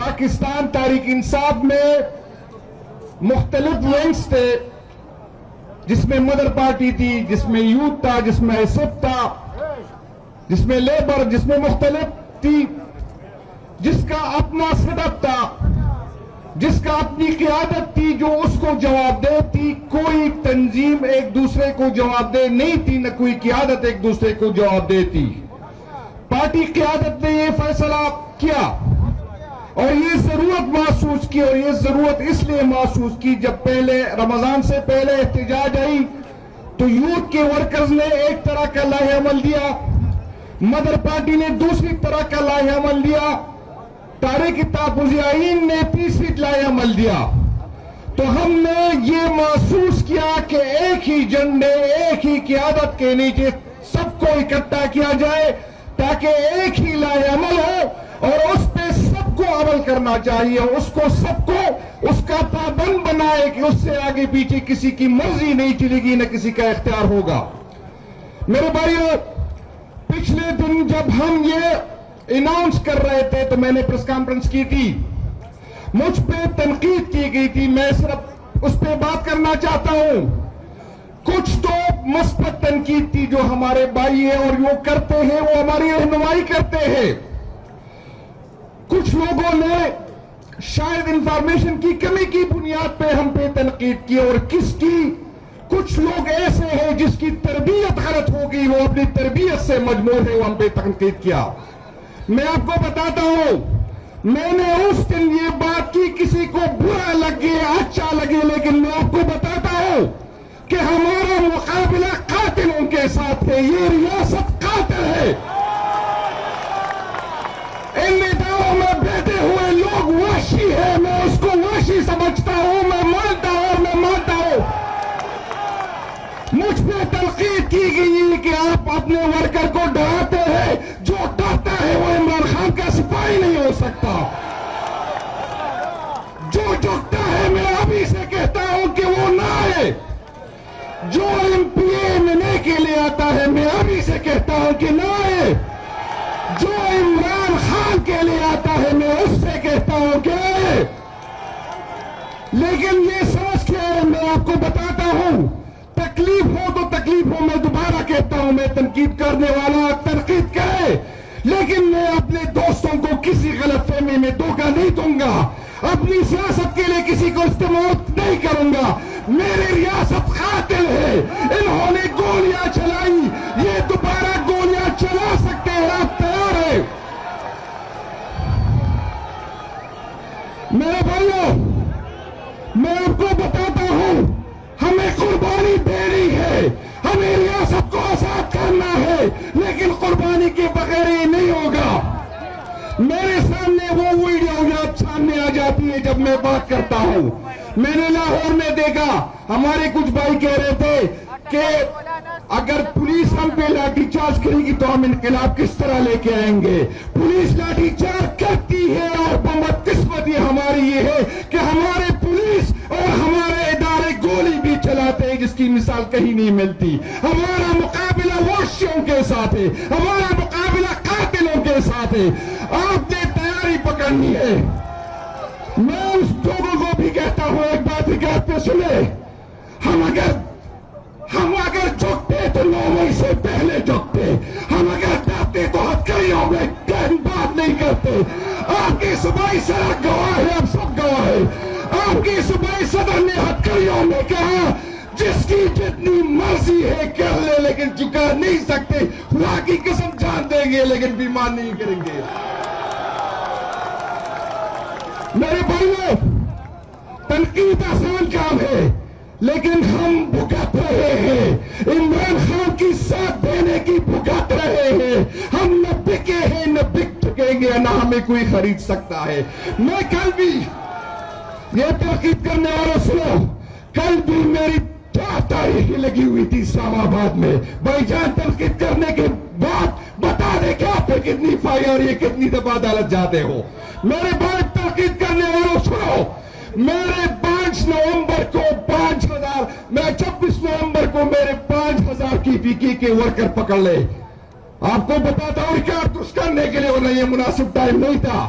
پاکستان تحریک انصاف میں مختلف ونگز تھے، جس میں مدر پارٹی تھی، جس میں یوتھ تھا، جس میں حزب تھا، جس میں لیبر، جس میں مختلف تھی، جس کا اپنا سیٹ اپ تھا، جس کا اپنی قیادت تھی جو اس کو جواب دہ تھی. کوئی تنظیم ایک دوسرے کو جواب دہ نہیں تھی، نہ کوئی قیادت ایک دوسرے کو جواب دہ تھی. پارٹی قیادت نے یہ فیصلہ کیا اور یہ ضرورت محسوس کی، اور یہ ضرورت اس لیے محسوس کی جب پہلے رمضان سے پہلے احتجاج آئی تو یوتھ کے ورکرز نے ایک طرح کا لائحہ عمل دیا، مدر پارٹی نے دوسری طرح کا لائحہ عمل دیا، تحریک تحفظ آئین نے تیسری لائحہ عمل دیا. تو ہم نے یہ محسوس کیا کہ ایک ہی جھنڈے، ایک ہی قیادت کے نیچے سب کو اکٹھا کیا جائے تاکہ ایک ہی لائحہ عمل ہو اور اس پہ سب کو عمل کرنا چاہیے، اس کو سب کو اس کا پابند بنائے کہ اس سے آگے پیچھے کسی کی مرضی نہیں چلے گی، نہ کسی کا اختیار ہوگا. میرے بھائیو، پچھلے دن جب ہم یہ اناؤنس کر رہے تھے تو میں نے پریس کانفرنس کی تھی، مجھ پہ تنقید کی گئی تھی، میں صرف اس پہ بات کرنا چاہتا ہوں. کچھ تو مثبت تنقید تھی جو ہمارے بھائی ہیں اور وہ کرتے ہیں، وہ ہماری رہنمائی کرتے ہیں. کچھ لوگوں نے شاید انفارمیشن کی کمی کی بنیاد پہ ہم پہ تنقید کی، اور کس کی؟ کچھ لوگ ایسے ہیں جس کی تربیت غلط ہوگی، وہ اپنی تربیت سے مجبور ہے، وہ ہم پہ تنقید کیا. میں آپ کو بتاتا ہوں، میں نے اس دن یہ بات کی، کسی کو برا لگے اچھا لگے، لیکن میں آپ کو بتاتا ہوں کہ ہمارا مقابلہ قاتلوں کے ساتھ ہے. یہ ریاست قاتل ہے. ان نداؤں میں بیٹھے ہوئے لوگ وحشی ہیں، میں اس کو وحشی سمجھتا ہوں، میں مانتا ہوں، میں مانتا ہوں. مجھ پہ تنقید کی گئی کہ آپ اپنے ورکر کو ڈراتے ہیں، جو ڈرتا ہے وہ عمران خان کا سپاہی نہیں ہو سکتا. جو جھکتا ہے میں ابھی سے کہتا ہوں کہ وہ نہ آئے. جو ایم پی اے لینے کے لیے آتا ہے میں ابھی سے کہتا ہوں کہ نہ آئے. جو عمران خان کے لیے آتا ہے میں اس سے کہتا ہوں کہ آئے. لیکن یہ سوچ کے میں آپ کو بتاتا ہوں، تکلیف ہو تو تکلیف ہو، میں دوبارہ کہتا ہوں، میں تنقید کرنے والا تنقید کرے، لیکن میں اپنے دوستوں کو کسی غلط فہمی میں دھوکہ نہیں دوں گا، اپنی سیاست کے لیے کسی کو استعمال نہیں کروں گا. میری ریاست قاتل ہے، انہوں نے گولیاں چلائی، یہ دوبارہ گولیاں چلا سکتے ہیں، آپ تیار ہیں؟ میرے بھائیوں، میں آپ کو بتاتا ہوں، ہمیں قربانی دینی ہے، ہمیں ریاست کو آزاد کرنا ہے، لیکن قربانی کے بغیر یہ نہیں ہوگا. میرے سامنے وہ ویڈیو سامنے آ جاتی ہے جب میں بات کرتا ہوں. میں نے لاہور میں دیکھا، ہمارے کچھ بھائی کہہ رہے تھے کہ اگر پولیس ہم پہ لاٹھی چارج کرے گی تو ہم انقلاب کس طرح لے کے آئیں گے. پولیس لاٹھی چارج کرتی ہے، اور بدقسمتی ہماری یہ ہے کہ ہمارے پولیس اور ہمارے ادارے گولی بھی چلاتے ہیں جس کی مثال کہیں نہیں ملتی. ہمارا مقابلہ وحشیوں کے ساتھ ہے، ہمارا مقابلہ قاتلوں کے ساتھ ہے. آپ نے تیاری پکڑنی ہے. میں اس لوگوں کو بھی کہتا ہوں، ایک بات حکایت پہ سنے، ہم اگر جھکتے تو 9 مئی سے پہلے جھکتے، ہم اگر ڈرتے تو ہتھکڑیوں میں بات نہیں کرتے. آپ کی صوبائی صدر گواہ ہے، اب سب گواہ ہے. آپ کی صوبائی صدر نے ہتھکڑیوں میں کہا جس کی جتنی مرضی ہے کر لے، لیکن چکا نہیں سکتے. خدا کی قسم جان دیں گے لیکن بیمان نہیں کریں گے. میرے بھائیوں، تنقید آسان کام ہے، لیکن ہم بھگت رہے ہیں، عمران خان کی ساتھ دینے کی بھگت رہے ہیں. ہم نہ بکے ہیں، نہ بک سکیں گے، نہ ہمیں کوئی خرید سکتا ہے. میں کل بھی یہ تنقید کرنے والوں سنو، کل بھی میری تاریخی لگی ہوئی تھی اسلام آباد میں. بھائی جان، تنقید کرنے کے بعد بتا دے کہ آپ پہ کتنی فائی اور یہ کتنی دفعہ عدالت جاتے ہو. میرے بھائی تنقید کرنے والوں سنو، میرے 5 نومبر کو 5000، میں 26 نومبر کو میرے 5000 کی PK کے ورکر پکڑ لے. آپ کو بتاتا ہوں ریکارڈ درست کرنے کے لیے، ورنہ یہ مناسب ٹائم نہیں تھا.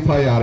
FIR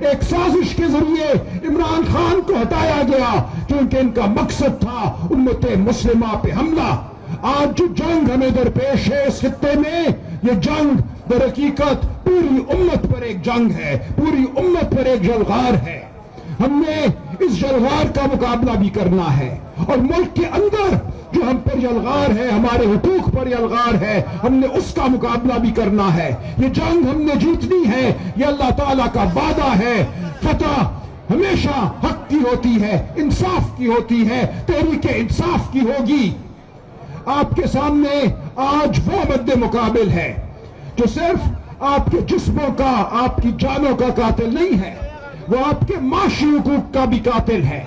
ایک سازش کے ذریعے عمران خان کو ہٹایا گیا کیونکہ ان کا مقصد تھا امت مسلمہ پہ حملہ۔ آج جو جنگ ہمیں درپیش ہے اس خطے میں، یہ جنگ در حقیقت پوری امت پر ایک جنگ ہے، پوری امت پر ایک جلغار ہے۔ ہم نے اس جلغار کا مقابلہ بھی کرنا ہے، اور ملک کے اندر جو ہم پر یلغار ہے، ہمارے حقوق پر یلغار ہے، ہم نے اس کا مقابلہ بھی کرنا ہے۔ یہ جنگ ہم نے جیتنی ہے، یہ اللہ تعالیٰ کا وعدہ ہے۔ فتح ہمیشہ حق کی ہوتی ہے، انصاف کی ہوتی ہے، تحریک انصاف کی ہوگی۔ آپ کے سامنے آج وہ مد مقابل ہے جو صرف آپ کے جسموں کا، آپ کی جانوں کا قاتل نہیں ہے، وہ آپ کے معاشی حقوق کا بھی قاتل ہے۔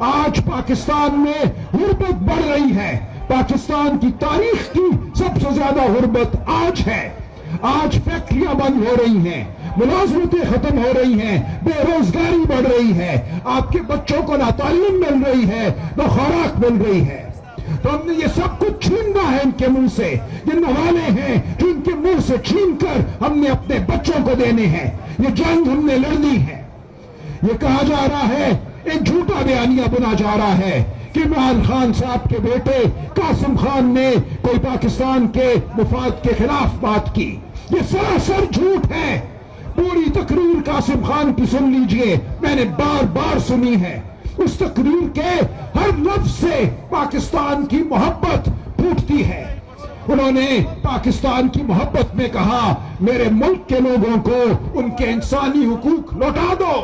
آج پاکستان میں غربت بڑھ رہی ہے، پاکستان کی تاریخ کی سب سے زیادہ غربت آج ہے۔ آج فیکٹریاں بند ہو رہی ہیں، ملازمتیں ختم ہو رہی ہیں، بے روزگاری بڑھ رہی ہے، آپ کے بچوں کو نہ تعلیم مل رہی ہے، نہ خوراک مل رہی ہے۔ تو ہم نے یہ سب کچھ چھیننا ہے ان کے منہ سے، یہ نوالے ہیں جو ان کے منہ سے چھین کر ہم نے اپنے بچوں کو دینے ہیں۔ یہ جنگ ہم نے لڑنی ہے۔ یہ کہا جا رہا ہے، ایک جھوٹا بیانیہ بنا جا رہا ہے کہ عمران خان صاحب کے بیٹے قاسم خان نے کوئی پاکستان کے مفاد کے خلاف بات کی۔ یہ سراسر جھوٹ ہے۔ پوری تقریر قاسم خان کی سن لیجئے، میں نے بار بار سنی ہے۔ اس تقریر کے ہر لفظ سے پاکستان کی محبت پھوٹتی ہے۔ انہوں نے پاکستان کی محبت میں کہا، میرے ملک کے لوگوں کو ان کے انسانی حقوق لوٹا دو۔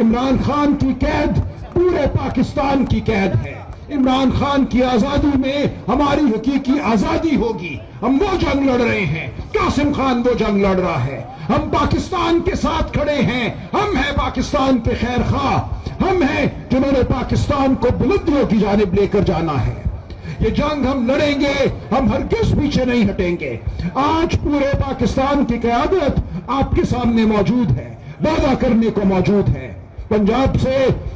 عمران خان کی قید پورے پاکستان کی قید ہے۔ عمران خان کی آزادی میں ہماری حقیقی آزادی ہوگی۔ ہم وہ جنگ لڑ رہے ہیں، قاسم خان وہ جنگ لڑ رہا ہے۔ ہم پاکستان کے ساتھ کھڑے ہیں، ہم ہیں پاکستان کے خیر خواہ، ہم ہیں جنہوں نے پاکستان کو بلندیوں کی جانب لے کر جانا ہے۔ یہ جنگ ہم لڑیں گے، ہم ہرگز پیچھے نہیں ہٹیں گے۔ آج پورے پاکستان کی قیادت آپ کے سامنے موجود ہے، وعدہ کرنے کو موجود ہے۔ پنجاب سے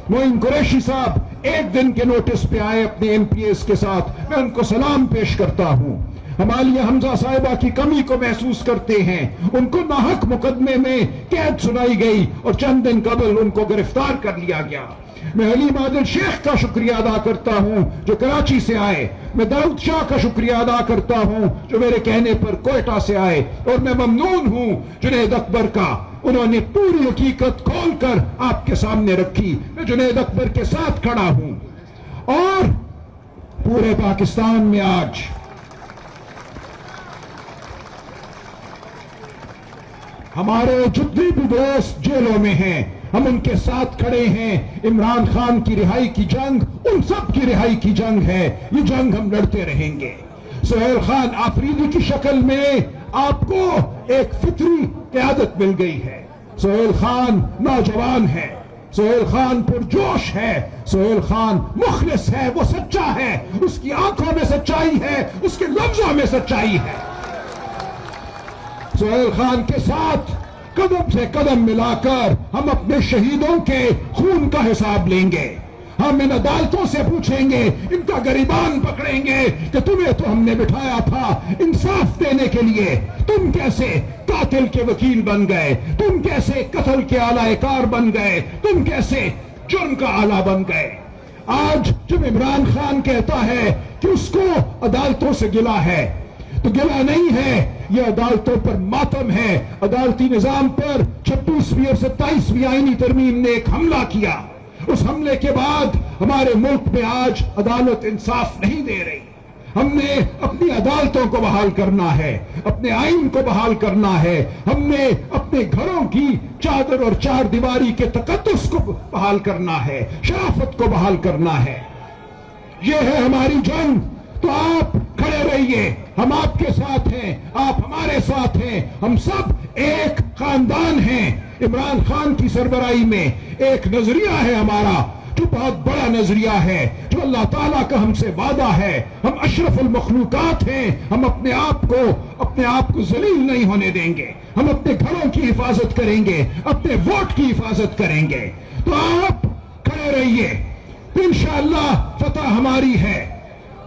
معین قریشی صاحب ایک دن کے نوٹس پہ آئے اپنے ایم پی ایس کے ساتھ، میں ان کو سلام پیش کرتا ہوں۔ ہمالیہ حمزہ صاحبہ کی کمی کو محسوس کرتے ہیں، ان کو ناحق مقدمے میں قید سنائی گئی اور چند دن قبل ان کو گرفتار کر لیا گیا۔ میں علیم عادل شیخ کا شکریہ ادا کرتا ہوں جو کراچی سے آئے، میں داؤد شاہ کا شکریہ ادا کرتا ہوں جو میرے کہنے پر کوئٹہ سے آئے، اور میں ممنون ہوں جنید اکبر کا، انہوں نے پوری حقیقت کھول کر آپ کے سامنے رکھی۔ میں جنید اکبر کے ساتھ کھڑا ہوں، اور پورے پاکستان میں آج ہمارے جتنے بھی دوست جیلوں میں ہیں، ہم ان کے ساتھ کھڑے ہیں۔ عمران خان کی رہائی کی جنگ ان سب کی رہائی کی جنگ ہے، یہ جنگ ہم لڑتے رہیں گے۔ سہیل خان آفریدی کی شکل میں آپ کو ایک فطری قیادت مل گئی ہے۔ سہیل خان نوجوان ہے، سہیل خان پرجوش ہے، سہیل خان مخلص ہے، وہ سچا ہے، اس کی آنکھوں میں سچائی ہے، اس کے لفظوں میں سچائی ہے۔ سہیل خان کے ساتھ قدم سے قدم ملا کر ہم اپنے شہیدوں کے خون کا حساب لیں گے۔ ہم ان عدالتوں سے پوچھیں گے، ان کا گریبان پکڑیں گے کہ تمہیں تو ہم نے بٹھایا تھا انصاف دینے کے لیے، تم کیسے قاتل کے وکیل بن گئے، تم کیسے قتل کے اعلی کار بن گئے، تم کیسے جرم کا آلہ بن گئے۔ آج جب عمران خان کہتا ہے کہ اس کو عدالتوں سے گلہ ہے، تو گلہ نہیں ہے، یہ عدالتوں پر ماتم ہے۔ عدالتی نظام پر 26ویں اور 27ویں آئینی ترمیم نے ایک حملہ کیا، اس حملے کے بعد ہمارے ملک میں آج عدالت انصاف نہیں دے رہی۔ ہم نے اپنی عدالتوں کو بحال کرنا ہے، اپنے آئین کو بحال کرنا ہے، ہم نے اپنے گھروں کی چادر اور چار دیواری کے تقدس کو بحال کرنا ہے، شرافت کو بحال کرنا ہے۔ یہ ہے ہماری جنگ۔ تو آپ کھڑے رہیے، ہم آپ کے ساتھ ہیں، آپ ہمارے ساتھ ہیں، ہم سب ایک خاندان ہیں۔ عمران خان کی سربراہی میں ایک نظریہ ہے ہمارا جو بہت بڑا نظریہ ہے، جو اللہ تعالیٰ کا ہم سے وعدہ ہے۔ ہم اشرف المخلوقات ہیں، ہم اپنے آپ کو ذلیل نہیں ہونے دیں گے، ہم اپنے گھروں کی حفاظت کریں گے، اپنے ووٹ کی حفاظت کریں گے۔ تو آپ کھڑے رہیے، انشاءاللہ فتح ہماری ہے،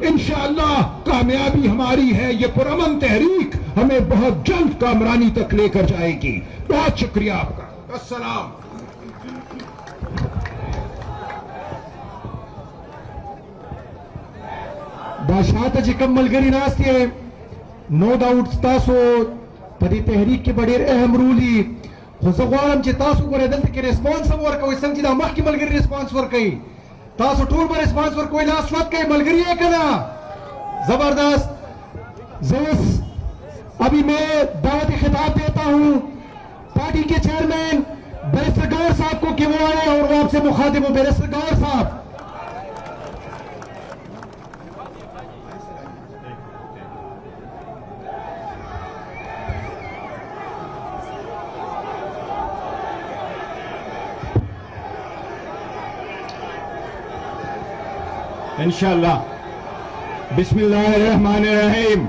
انشاءاللہ کامیابی ہماری ہے۔ یہ پرامن تحریک ہمیں بہت جلد کامرانی تک لے کر جائے گی۔ بہت شکریہ آپ کا۔ السلام۔ بادشاہ جی کم ملگری ناستی ہے نو ڈاؤٹ تاسو پدی تحریک کے بڑے اہم رولی خزغوارم چی تاسو کو ردلت کے ریسپانس ور کوئی سمجھی دا مخ کی ملگری ریسپانس ور کئی تاسو ٹول پر ریسپانس ور کوئی لاس وقت کئی ملگری ہے کنا زبردست زوس ابھی میں دعوت خطاب دیتا ہوں پارٹی کے چیئرمین بیرسٹر گور صاحب کو کہ وہ آئے اور وہ آپ سے مخاطب ہو بیرسٹر گور صاحب انشاءاللہ بسم اللہ الرحمن الرحیم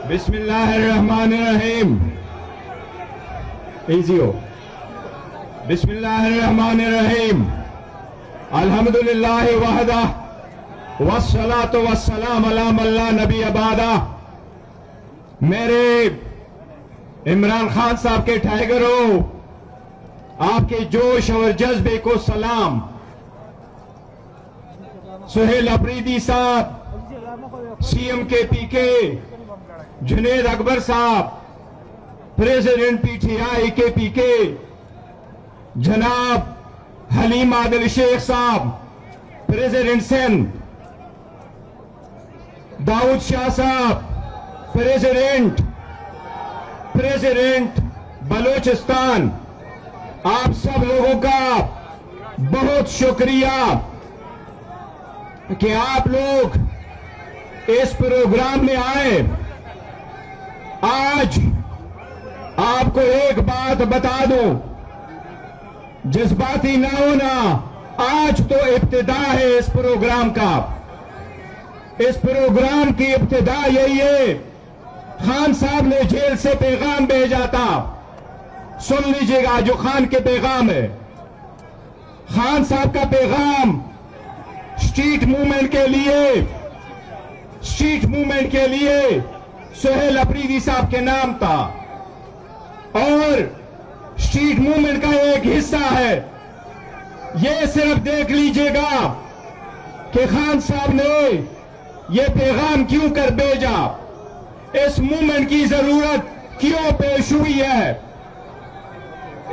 بسم اللہ الرحمن الرحیم ایزی ہو بسم اللہ الرحمن الرحیم الحمدللہ وحدہ والصلاة والسلام علی من لا نبی بعدہ میرے عمران خان صاحب کے ٹائیگروں آپ کے جوش اور جذبے کو سلام سہیل افریدی صاحب سی ایم کے پی کے جنید اکبر صاحب پریزیڈنٹ پی ٹی آئی کے پی کے جناب حلیم عادل شیخ صاحب پریزیڈنٹ سندھ داؤد شاہ صاحب پریزیڈنٹ بلوچستان آپ سب لوگوں کا بہت شکریہ کہ آپ لوگ اس پروگرام میں آئے آج آپ کو ایک بات بتا دوں جذباتی نہ ہونا آج تو ابتدا ہے اس پروگرام کا اس پروگرام کی ابتدا یہی ہے خان صاحب نے جیل سے پیغام بھیجا تھا سن لیجئے گا جو خان کے پیغام ہے خان صاحب کا پیغام اسٹریٹ موومنٹ کے لیے سہیل افریدی صاحب کے نام تھا اور اسٹریٹ موومنٹ کا ایک حصہ ہے یہ صرف دیکھ لیجئے گا کہ خان صاحب نے یہ پیغام کیوں کر بھیجا اس موومنٹ کی ضرورت کیوں پیش ہوئی ہے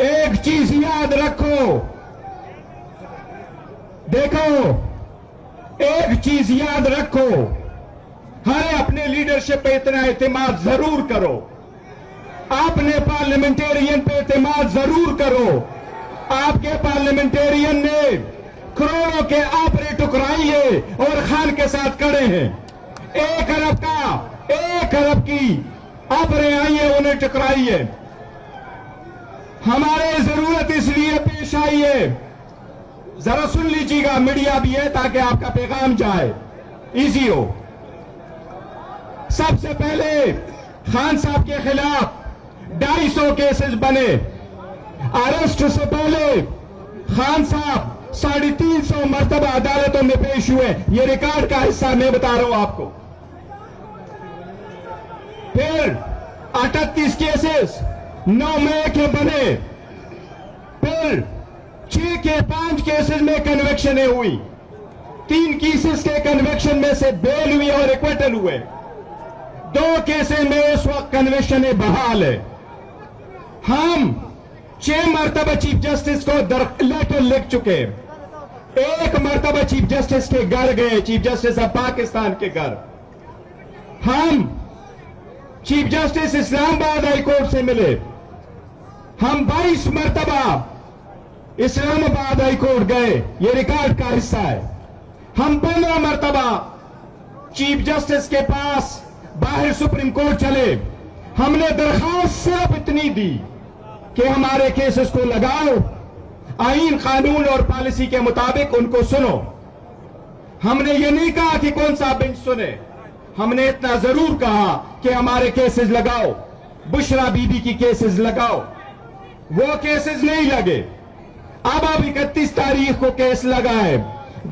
ایک چیز یاد رکھو دیکھو ایک چیز یاد رکھو ہر اپنے لیڈرشپ پہ اتنا اعتماد ضرور کرو اپنے پارلیمنٹیرین پہ اعتماد ضرور کرو آپ کے پارلیمنٹیرین نے کروڑوں کے آپرے ٹکرائی ہے اور خان کے ساتھ کڑے ہیں 1 ارب کی آپرے آئی ہے انہیں ٹکرائی ہے ہمارے ضرورت اس لیے پیش آئی ہے ذرا سن لیجیے گا میڈیا بھی ہے تاکہ آپ کا پیغام جائے ایزی ہو سب سے پہلے خان صاحب کے خلاف 250 کیسز بنے اریسٹ سے پہلے خان صاحب 350 مرتبہ عدالتوں میں پیش ہوئے یہ ریکارڈ کا حصہ میں بتا رہا ہوں آپ کو پھر 38 کیسز 9 مئی کے بنے پھر 6 کے 5 کیسز میں کنویکشنیں ہوئی 3 کیسز کے کنویکشن میں سے بیل ہوئی اور ایکویٹل ہوئے 2 کیسز میں اس وقت کنویکشنیں بحال ہے ہم 6 مرتبہ چیف جسٹس کو لیٹر لکھ چکے 1 مرتبہ چیف جسٹس کے گھر گئے چیف جسٹس آف پاکستان کے گھر ہم چیف جسٹس اسلام آباد ہائی کورٹ سے ملے ہم 22 مرتبہ اسلام آباد ہائی کورٹ گئے یہ ریکارڈ کا حصہ ہے ہم 15 مرتبہ چیف جسٹس کے پاس باہر سپریم کورٹ چلے ہم نے درخواست صرف اتنی دی کہ ہمارے کیسز کو لگاؤ آئین قانون اور پالیسی کے مطابق ان کو سنو ہم نے یہ نہیں کہا کہ کون سا بینچ سنے ہم نے اتنا ضرور کہا کہ ہمارے کیسز لگاؤ بشرا بی بی کی کیسز لگاؤ وہ کیسز نہیں لگے اب 31 تاریخ کو کیس لگا ہے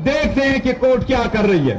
دیکھتے ہیں کہ کورٹ کیا کر رہی ہے